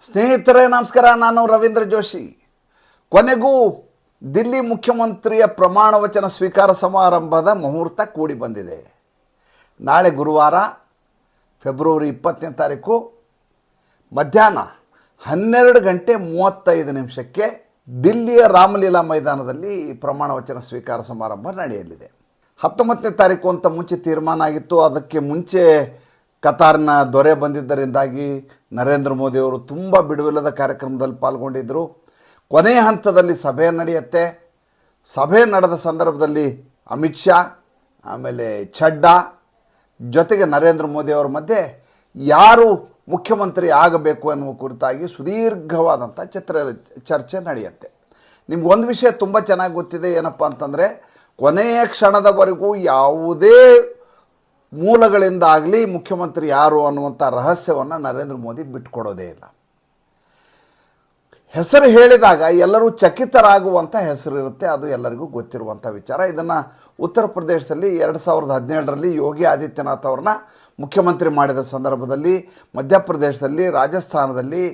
ಸ್ನೇಹಿತರೇ ನಮಸ್ಕಾರ. ನಾನು ರವೀಂದ್ರ ಜೋಶಿ. ಕೊನೆಗೂ ದಿಲ್ಲಿ ಮುಖ್ಯಮಂತ್ರಿಯ ಪ್ರಮಾಣ ವಚನ ಸ್ವೀಕಾರ ಸಮಾರಂಭದ ಮುಹೂರ್ತ ಕೂಡಿ ಬಂದಿದೆ. ನಾಳೆ ಗುರುವಾರ ಫೆಬ್ರವರಿ 20ನೇ ತಾರೀಕು ಮಧ್ಯಾಹ್ನ 12:35 ದಿಲ್ಲಿಯ ರಾಮಲೀಲಾ ಮೈದಾನದಲ್ಲಿ ಪ್ರಮಾಣ ವಚನ ಸ್ವೀಕಾರ ಸಮಾರಂಭ ನಡೆಯಲಿದೆ. 19ನೇ ತಾರೀಕು ಅಂತ ಮುಂಚೆ ತೀರ್ಮಾನ ಆಗಿತ್ತು. ಅದಕ್ಕೆ ಮುಂಚೆ ಕತಾರ್ನ ದೊರೆ ಬಂದಿದ್ದರಿಂದಾಗಿ ನರೇಂದ್ರ ಮೋದಿಯವರು ತುಂಬ ಬಿಡುವಿಲ್ಲದ ಕಾರ್ಯಕ್ರಮದಲ್ಲಿ ಪಾಲ್ಗೊಂಡಿದ್ದರು. ಕೊನೆಯ ಹಂತದಲ್ಲಿ ಸಭೆ ನಡೆಯುತ್ತೆ. ಸಭೆ ನಡೆದ ಸಂದರ್ಭದಲ್ಲಿ ಅಮಿತ್ ಶಾ, ಆಮೇಲೆ ಛಡ್ಡಾ ಜೊತೆಗೆ ನರೇಂದ್ರ ಮೋದಿಯವರ ಮಧ್ಯೆ ಯಾರು ಮುಖ್ಯಮಂತ್ರಿ ಆಗಬೇಕು ಎನ್ನುವ ಕುರಿತಾಗಿ ಸುದೀರ್ಘವಾದಂಥ ಚರ್ಚೆ ನಡೆಯುತ್ತೆ. ನಿಮ್ಗೊಂದು ವಿಷಯ ತುಂಬ ಚೆನ್ನಾಗಿ ಗೊತ್ತಿದೆ. ಏನಪ್ಪ ಅಂತಂದರೆ, ಕೊನೆಯ ಕ್ಷಣದವರೆಗೂ ಯಾವುದೇ ಮೂಲಗಳಿಂದ ಆಗಲಿ ಮುಖ್ಯಮಂತ್ರಿ ಯಾರು ಅನ್ನುವಂಥ ರಹಸ್ಯವನ್ನು ನರೇಂದ್ರ ಮೋದಿ ಬಿಟ್ಟುಕೊಡೋದೇ ಇಲ್ಲ. ಹೆಸರು ಹೇಳಿದಾಗ ಎಲ್ಲರೂ ಚಕಿತರಾಗುವಂಥ ಹೆಸರು ಇರುತ್ತೆ. ಅದು ಎಲ್ಲರಿಗೂ ಗೊತ್ತಿರುವಂಥ ವಿಚಾರ. ಇದನ್ನು ಉತ್ತರ ಪ್ರದೇಶದಲ್ಲಿ 2017ರಲ್ಲಿ ಯೋಗಿ ಆದಿತ್ಯನಾಥ್ ಅವ್ರನ್ನ ಮುಖ್ಯಮಂತ್ರಿ ಮಾಡಿದ ಸಂದರ್ಭದಲ್ಲಿ, ಮಧ್ಯಪ್ರದೇಶದಲ್ಲಿ, ರಾಜಸ್ಥಾನದಲ್ಲಿ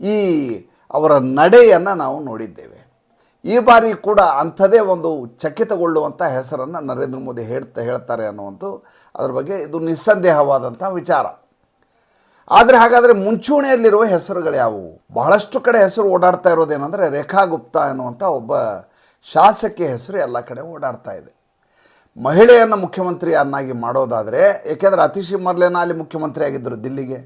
ಈ ಅವರ ನಡೆಯನ್ನು ನಾವು ನೋಡಿದ್ದೇವೆ. ಈ ಬಾರಿ ಕೂಡ ಅಂಥದೇ ಒಂದು ಚಕಿತಗೊಳ್ಳುವಂಥ ಹೆಸರನ್ನು ನರೇಂದ್ರ ಮೋದಿ ಹೇಳ್ತಾರೆ ಅನ್ನುವಂಥದ್ದು ಅದರ ಬಗ್ಗೆ ಇದು ನಿಸ್ಸಂದೇಹವಾದಂಥ ವಿಚಾರ. ಆದರೆ ಹಾಗಾದರೆ ಮುಂಚೂಣಿಯಲ್ಲಿರುವ ಹೆಸರುಗಳು ಯಾವುವು? ಬಹಳಷ್ಟು ಕಡೆ ಹೆಸರು ಓಡಾಡ್ತಾ ಇರೋದೇನೆಂದರೆ, ರೇಖಾ ಗುಪ್ತಾ ಎನ್ನುವಂಥ ಒಬ್ಬ ಶಾಸಕಿ ಹೆಸರು ಎಲ್ಲ ಕಡೆ ಓಡಾಡ್ತಾ ಇದೆ. ಮಹಿಳೆಯನ್ನು ಮುಖ್ಯಮಂತ್ರಿಯನ್ನಾಗಿ ಮಾಡೋದಾದರೆ, ಏಕೆಂದರೆ ಅತಿಶಿ ಮರ್ಲೇನಾ ಅಲ್ಲಿ ಮುಖ್ಯಮಂತ್ರಿ ಆಗಿದ್ದರು ದಿಲ್ಲಿಗೆ.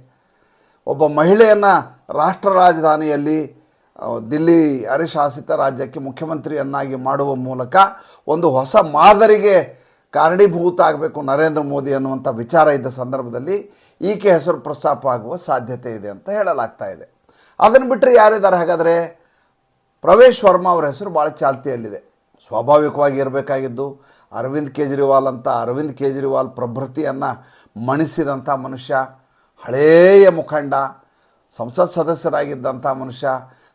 ಒಬ್ಬ ಮಹಿಳೆಯನ್ನು ರಾಷ್ಟ್ರ ರಾಜಧಾನಿಯಲ್ಲಿ ದಿಲ್ಲಿ ಅರೆಶಾಸಿತ ರಾಜ್ಯಕ್ಕೆ ಮುಖ್ಯಮಂತ್ರಿಯನ್ನಾಗಿ ಮಾಡುವ ಮೂಲಕ ಒಂದು ಹೊಸ ಮಾದರಿಗೆ ಕಾರಣೀಭೂತ ಆಗಬೇಕು ನರೇಂದ್ರ ಮೋದಿ ಅನ್ನುವಂಥ ವಿಚಾರ ಇದ್ದ ಸಂದರ್ಭದಲ್ಲಿ ಈಕೆ ಹೆಸರು ಪ್ರಸ್ತಾಪ ಆಗುವ ಸಾಧ್ಯತೆ ಇದೆ ಅಂತ ಹೇಳಲಾಗ್ತಾ ಇದೆ. ಅದನ್ನು ಬಿಟ್ಟರೆ ಯಾರಿದ್ದಾರೆ ಹಾಗಾದರೆ? ಪ್ರವೇಶ್ ವರ್ಮಾ ಅವರ ಹೆಸರು ಭಾಳ ಚಾಲ್ತಿಯಲ್ಲಿದೆ. ಸ್ವಾಭಾವಿಕವಾಗಿ ಇರಬೇಕಾಗಿದ್ದು ಅರವಿಂದ್ ಕೇಜ್ರಿವಾಲ್ ಅಂತ. ಅರವಿಂದ್ ಕೇಜ್ರಿವಾಲ್ ಪ್ರಭೃತಿಯನ್ನು ಮಣಿಸಿದಂಥ ಮನುಷ್ಯ, ಹಳೆಯ ಮುಖಂಡ, ಸಂಸತ್ ಸದಸ್ಯರಾಗಿದ್ದಂಥ ಮನುಷ್ಯ,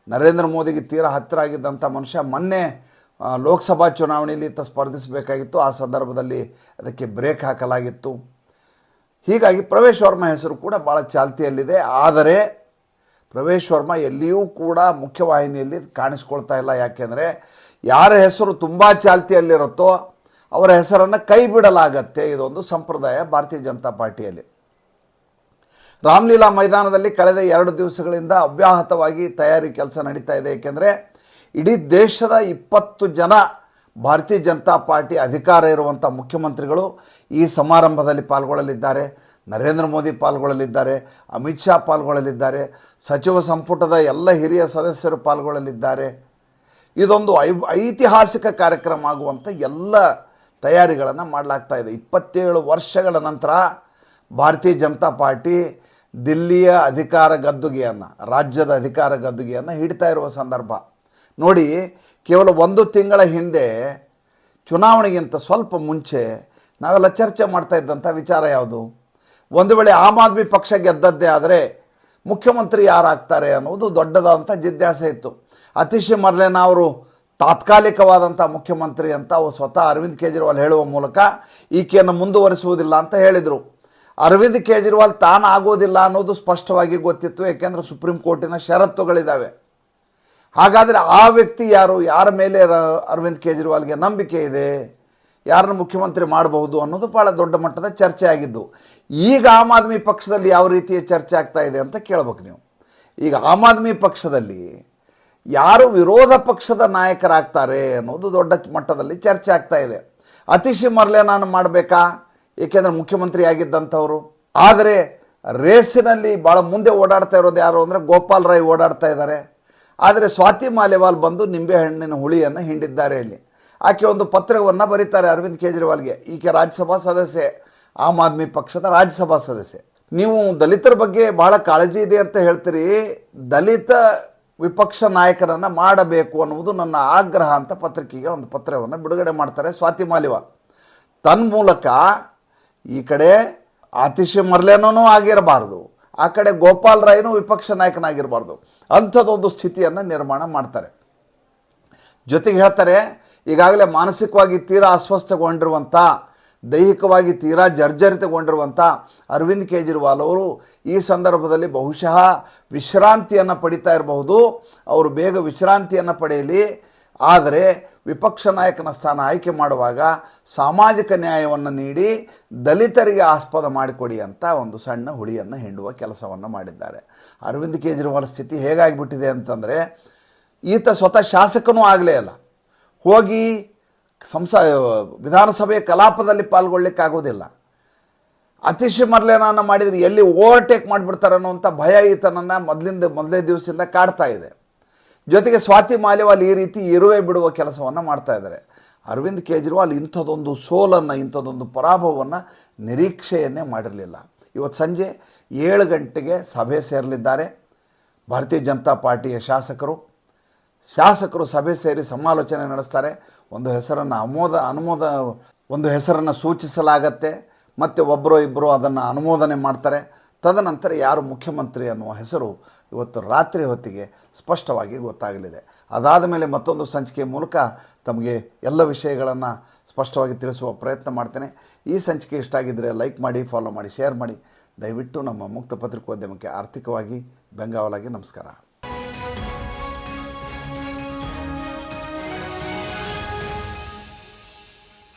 ನರೇಂದ್ರ ಮೋದಿಗೆ ತೀರಾ ಹತ್ತಿರ ಆಗಿದ್ದಂಥ ಮನುಷ್ಯ. ಮೊನ್ನೆ ಲೋಕಸಭಾ ಚುನಾವಣೆಯಲ್ಲಿ ಸ್ಪರ್ಧಿಸಬೇಕಾಗಿತ್ತು. ಆ ಸಂದರ್ಭದಲ್ಲಿ ಅದಕ್ಕೆ ಬ್ರೇಕ್ ಹಾಕಲಾಗಿತ್ತು. ಹೀಗಾಗಿ ಪ್ರವೇಶ್ ವರ್ಮಾ ಹೆಸರು ಕೂಡ ಭಾಳ ಚಾಲ್ತಿಯಲ್ಲಿದೆ. ಆದರೆ ಪ್ರವೇಶ್ ವರ್ಮಾ ಎಲ್ಲಿಯೂ ಕೂಡ ಮುಖ್ಯವಾಹಿನಿಯಲ್ಲಿ ಕಾಣಿಸ್ಕೊಳ್ತಾ ಇಲ್ಲ. ಯಾಕೆಂದರೆ ಯಾರ ಹೆಸರು ತುಂಬ ಚಾಲ್ತಿಯಲ್ಲಿರುತ್ತೋ ಅವರ ಹೆಸರನ್ನು ಕೈ ಬಿಡಲಾಗತ್ತೆ. ಇದೊಂದು ಸಂಪ್ರದಾಯ ಭಾರತೀಯ ಜನತಾ ಪಾರ್ಟಿಯಲ್ಲಿ. ರಾಮಲೀಲಾ ಮೈದಾನದಲ್ಲಿ ಕಳೆದ 2 ದಿವಸಗಳಿಂದ ಅವ್ಯಾಹತವಾಗಿ ತಯಾರಿ ಕೆಲಸ ನಡೀತಾ ಇದೆ. ಏಕೆಂದರೆ ಇಡೀ ದೇಶದ 20 ಜನ ಭಾರತೀಯ ಜನತಾ ಪಾರ್ಟಿ ಅಧಿಕಾರ ಇರುವಂಥ ಮುಖ್ಯಮಂತ್ರಿಗಳು ಈ ಸಮಾರಂಭದಲ್ಲಿ ಪಾಲ್ಗೊಳ್ಳಲಿದ್ದಾರೆ. ನರೇಂದ್ರ ಮೋದಿ ಪಾಲ್ಗೊಳ್ಳಲಿದ್ದಾರೆ, ಅಮಿತ್ ಶಾ ಪಾಲ್ಗೊಳ್ಳಲಿದ್ದಾರೆ, ಸಚಿವ ಸಂಪುಟದ ಎಲ್ಲ ಹಿರಿಯ ಸದಸ್ಯರು ಪಾಲ್ಗೊಳ್ಳಲಿದ್ದಾರೆ. ಇದೊಂದು ಐತಿಹಾಸಿಕ ಕಾರ್ಯಕ್ರಮ ಆಗುವಂಥ ಎಲ್ಲ ತಯಾರಿಗಳನ್ನು ಮಾಡಲಾಗ್ತಾ ಇದೆ. 27 ವರ್ಷಗಳ ನಂತರ ಭಾರತೀಯ ಜನತಾ ಪಾರ್ಟಿ ದಿಲ್ಲಿಯ ಅಧಿಕಾರ ಗದ್ದುಗೆಯನ್ನು, ರಾಜ್ಯದ ಅಧಿಕಾರ ಗದ್ದುಗೆಯನ್ನು ಹಿಡ್ತಾ ಇರುವ ಸಂದರ್ಭ ನೋಡಿ. ಕೇವಲ 1 ತಿಂಗಳ ಹಿಂದೆ ಚುನಾವಣೆಗಿಂತ ಸ್ವಲ್ಪ ಮುಂಚೆ ನಾವೆಲ್ಲ ಚರ್ಚೆ ಮಾಡ್ತಾ ಇದ್ದಂಥ ವಿಚಾರ ಯಾವುದು? ಒಂದು ವೇಳೆ ಆಮ್ ಆದ್ಮಿ ಪಕ್ಷ ಗೆದ್ದದ್ದೇ ಆದರೆ ಮುಖ್ಯಮಂತ್ರಿ ಯಾರಾಗ್ತಾರೆ ಅನ್ನೋದು ದೊಡ್ಡದಾದಂಥ ಜಿಜ್ಞಾಸೆ ಇತ್ತು. ಅತಿಶಿ ಮರ್ಲೇನಾ ಅವರು ತಾತ್ಕಾಲಿಕವಾದಂಥ ಮುಖ್ಯಮಂತ್ರಿ ಅಂತ ಸ್ವತಃ ಅರವಿಂದ್ ಕೇಜ್ರಿವಾಲ್ ಹೇಳುವ ಮೂಲಕ ಈಕೆಯನ್ನು ಮುಂದುವರಿಸುವುದಿಲ್ಲ ಅಂತ ಹೇಳಿದರು. ಅರವಿಂದ್ ಕೇಜ್ರಿವಾಲ್ ತಾನಾಗೋದಿಲ್ಲ ಅನ್ನೋದು ಸ್ಪಷ್ಟವಾಗಿ ಗೊತ್ತಿತ್ತು. ಏಕೆಂದರೆ ಸುಪ್ರೀಂ ಕೋರ್ಟಿನ ಷರತ್ತುಗಳಿದ್ದಾವೆ. ಹಾಗಾದರೆ ಆ ವ್ಯಕ್ತಿ ಯಾರು? ಯಾರ ಮೇಲೆ ಅರವಿಂದ್ ಕೇಜ್ರಿವಾಲ್ಗೆ ನಂಬಿಕೆ ಇದೆ? ಯಾರನ್ನು ಮುಖ್ಯಮಂತ್ರಿ ಮಾಡಬಹುದು ಅನ್ನೋದು ಭಾಳ ದೊಡ್ಡ ಮಟ್ಟದ ಚರ್ಚೆ ಆಗಿದ್ದು. ಈಗ ಆಮ್ ಆದ್ಮಿ ಪಕ್ಷದಲ್ಲಿ ಯಾವ ರೀತಿಯ ಚರ್ಚೆ ಆಗ್ತಾ ಇದೆ ಅಂತ ಕೇಳ್ಬೇಕು ನೀವು. ಈಗ ಆಮ್ ಆದ್ಮಿ ಪಕ್ಷದಲ್ಲಿ ಯಾರು ವಿರೋಧ ಪಕ್ಷದ ನಾಯಕರಾಗ್ತಾರೆ ಅನ್ನೋದು ದೊಡ್ಡ ಮಟ್ಟದಲ್ಲಿ ಚರ್ಚೆ ಆಗ್ತಾ ಇದೆ. ಅತಿಶಿ ಮರ್ಲೇನಾನು ಮಾಡಬೇಕಾ? ಏಕೆಂದರೆ ಮುಖ್ಯಮಂತ್ರಿ ಆಗಿದ್ದಂಥವರು. ಆದರೆ ರೇಸಿನಲ್ಲಿ ಭಾಳ ಮುಂದೆ ಓಡಾಡ್ತಾ ಇರೋದು ಯಾರು ಅಂದರೆ ಗೋಪಾಲ್ ರಾಯ್ ಓಡಾಡ್ತಾ ಇದ್ದಾರೆ. ಆದರೆ ಸ್ವಾತಿ ಮಾಲಿವಾಲ್ ಬಂದು ನಿಂಬೆಹಣ್ಣಿನ ಹುಳಿಯನ್ನು ಹಿಂಡಿದ್ದಾರೆ. ಇಲ್ಲಿ ಆಕೆ ಒಂದು ಪತ್ರವನ್ನು ಬರೀತಾರೆ ಅರವಿಂದ್ ಕೇಜ್ರಿವಾಲ್ಗೆ. ಈಕೆ ರಾಜ್ಯಸಭಾ ಸದಸ್ಯೆ, ಆಮ್ ಆದ್ಮಿ ಪಕ್ಷದ ರಾಜ್ಯಸಭಾ ಸದಸ್ಯೆ. ನೀವು ದಲಿತರ ಬಗ್ಗೆ ಭಾಳ ಕಾಳಜಿ ಇದೆ ಅಂತ ಹೇಳ್ತೀರಿ. ದಲಿತ ವಿಪಕ್ಷ ನಾಯಕರನ್ನು ಮಾಡಬೇಕು ಅನ್ನುವುದು ನನ್ನ ಆಗ್ರಹ ಅಂತ ಪತ್ರಿಕೆಗೆ ಒಂದು ಪತ್ರವನ್ನು ಬಿಡುಗಡೆ ಮಾಡ್ತಾರೆ ಸ್ವಾತಿ ಮಾಲಿವಾಲ್. ತನ್ಮೂಲಕ ಈ ಕಡೆ ಅತಿಶಿ ಮರ್ಲೇನೂ ಆಗಿರಬಾರ್ದು, ಆ ಕಡೆ ಗೋಪಾಲ್ ರಾಯ್ನೂ ವಿಪಕ್ಷ ನಾಯಕನಾಗಿರಬಾರ್ದು, ಅಂಥದ್ದೊಂದು ಸ್ಥಿತಿಯನ್ನು ನಿರ್ಮಾಣ ಮಾಡ್ತಾರೆ. ಜೊತೆಗೆ ಹೇಳ್ತಾರೆ, ಈಗಾಗಲೇ ಮಾನಸಿಕವಾಗಿ ತೀರಾ ಅಸ್ವಸ್ಥಗೊಂಡಿರುವಂಥ ದೈಹಿಕವಾಗಿ ತೀರಾ ಜರ್ಜರಿತಗೊಂಡಿರುವಂಥ ಅರವಿಂದ್ ಕೇಜ್ರಿವಾಲ್ ಅವರು ಈ ಸಂದರ್ಭದಲ್ಲಿ ಬಹುಶಃ ವಿಶ್ರಾಂತಿಯನ್ನು ಪಡಿತಾ ಇರಬಹುದು. ಅವರು ಬೇಗ ವಿಶ್ರಾಂತಿಯನ್ನು ಪಡೆಯಲಿ. ಆದರೆ ವಿಪಕ್ಷ ನಾಯಕನ ಸ್ಥಾನ ಆಯ್ಕೆ ಮಾಡುವಾಗ ಸಾಮಾಜಿಕ ನ್ಯಾಯವನ್ನು ನೀಡಿ ದಲಿತರಿಗೆ ಆಸ್ಪದ ಮಾಡಿಕೊಡಿ ಅಂತ ಒಂದು ಸಣ್ಣ ಹುಳಿಯನ್ನು ಹಿಂಡುವ ಕೆಲಸವನ್ನು ಮಾಡಿದ್ದಾರೆ. ಅರವಿಂದ್ ಕೇಜ್ರಿವಾಲ್ ಸ್ಥಿತಿ ಹೇಗಾಗಿಬಿಟ್ಟಿದೆ ಅಂತಂದರೆ, ಈತ ಸ್ವತಃ ಶಾಸಕನೂ ಆಗಲೇ ಅಲ್ಲ, ಹೋಗಿ ವಿಧಾನಸಭೆಯ ಕಲಾಪದಲ್ಲಿ ಪಾಲ್ಗೊಳ್ಳಿಕ್ಕಾಗೋದಿಲ್ಲ. ಅತಿಶಯ ಮರಲೇನನ್ನು ಮಾಡಿದರೆ ಎಲ್ಲಿ ಓವರ್ಟೇಕ್ ಮಾಡಿಬಿಡ್ತಾರೆ ಅನ್ನೋಂಥ ಭಯ ಈತನನ್ನು ಮೊದಲನೇ ದಿವಸದಿಂದ ಕಾಡ್ತಾ ಇದೆ. ಜೊತೆಗೆ ಸ್ವಾತಿ ಮಾಲಿವಾಲ್ ಈ ರೀತಿ ಇರುವೆ ಬಿಡುವ ಕೆಲಸವನ್ನು ಮಾಡ್ತಾ ಇದ್ದಾರೆ. ಅರವಿಂದ್ ಕೇಜ್ರಿವಾಲ್ ಇಂಥದ್ದೊಂದು ಸೋಲನ್ನು, ಇಂಥದ್ದೊಂದು ಪರಾಭವವನ್ನು ನಿರೀಕ್ಷೆಯನ್ನೇ ಮಾಡಿರಲಿಲ್ಲ. ಇವತ್ತು ಸಂಜೆ 7 ಗಂಟೆಗೆ ಸಭೆ ಸೇರಲಿದ್ದಾರೆ ಭಾರತೀಯ ಜನತಾ ಪಾರ್ಟಿಯ ಶಾಸಕರು ಸಭೆ ಸೇರಿ ಸಮಾಲೋಚನೆ ನಡೆಸ್ತಾರೆ. ಒಂದು ಹೆಸರನ್ನು ಸೂಚಿಸಲಾಗತ್ತೆ, ಮತ್ತು ಒಬ್ಬರೋ ಇಬ್ಬರು ಅದನ್ನು ಅನುಮೋದನೆ ಮಾಡ್ತಾರೆ. ತದನಂತರ ಯಾರು ಮುಖ್ಯಮಂತ್ರಿ ಅನ್ನುವ ಹೆಸರು ಇವತ್ತು ರಾತ್ರಿ ಹೊತ್ತಿಗೆ ಸ್ಪಷ್ಟವಾಗಿ ಗೊತ್ತಾಗಲಿದೆ. ಅದಾದ ಮೇಲೆ ಮತ್ತೊಂದು ಸಂಚಿಕೆಯ ಮೂಲಕ ತಮಗೆ ಎಲ್ಲ ವಿಷಯಗಳನ್ನು ಸ್ಪಷ್ಟವಾಗಿ ತಿಳಿಸುವ ಪ್ರಯತ್ನ ಮಾಡ್ತೇನೆ. ಈ ಸಂಚಿಕೆ ಇಷ್ಟ ಆಗಿದ್ದರೆ ಲೈಕ್ ಮಾಡಿ, ಫಾಲೋ ಮಾಡಿ, ಶೇರ್ ಮಾಡಿ. ದಯವಿಟ್ಟು ನಮ್ಮ ಮುಕ್ತ ಪತ್ರಿಕೋದ್ಯಮಕ್ಕೆ ಆರ್ಥಿಕವಾಗಿ ಬೆಂಗಾವಲಾಗಿ ನಮಸ್ಕಾರ.